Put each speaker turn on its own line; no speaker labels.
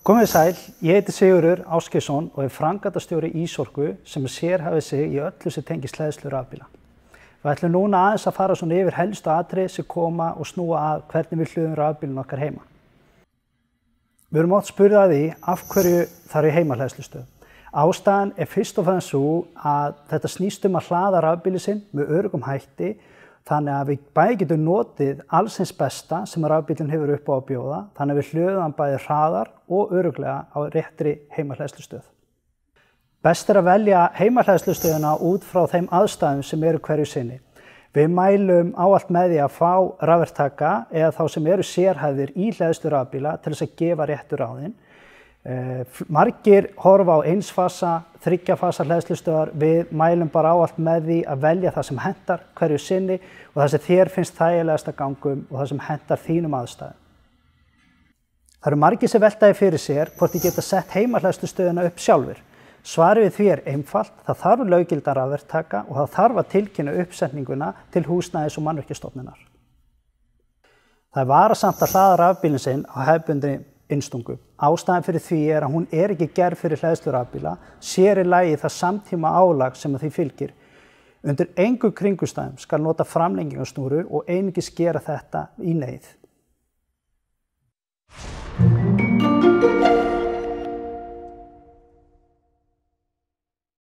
Komið sæl, ég heiti Sigurður Ásgeirsson og er framkvæmdastjóri Ísorku sem sérhæfir sig í öllu sem tengist hleðslu rafbíla. Við ætlum núna aðeins að fara svona yfir helstu atriði sem koma og snúa að hvernig við hlöðum rafbílinn okkar heima. Við erum oft spurð að því af hverju þarf heimahleðslustöð. Ástæðan er fyrst og fremst svo að þetta snýst að hlaða rafbílinn sinn með öruggum hætti þannig að við bæði getum notið alls hins besta sem rafbílinn hefur upp á að bjóða, þannig að við hlöðum hann bæði hraðar og örugglega á réttri heimahleðslustöð. Best að velja heimahleðslustöðina út frá þeim aðstæðum sem eru hverju sinni. Við mælum ávallt með því að fá rafverktaka eða þá sem eru sérhæfðir í hleðslu rafbíla til þess að gefa réttu ráðin. Margir horfa á einsfasa, þryggjafasa hleðslustöðvar, við mælum bara ávallt með því að velja það sem hentar hverju sinni og það sem þér finnst þægilegast að gangum og það sem hentar þínum aðstæðum. Það eru margir sem veltaði fyrir sér hvort þið geta sett heimahleðslustöðina upp sjálfur. Svarið við því er einfalt, það þarf löggildan rafverktaka og það þarf að tilkynna uppsetninguna til Húsnæðis- og mannvirkjastofnunar. Það er varasamt að hlaða rafbílinn sinn á hefðbundinni innstungu. Ástæðan fyrir því er að hún er ekki gerð fyrir hleðslu rafbíla, sér í lagi það samtíma álag sem því fylgir. Undir engum kringumstæðum skal nota framlengingarsnúru og einungis gera þetta í neyð.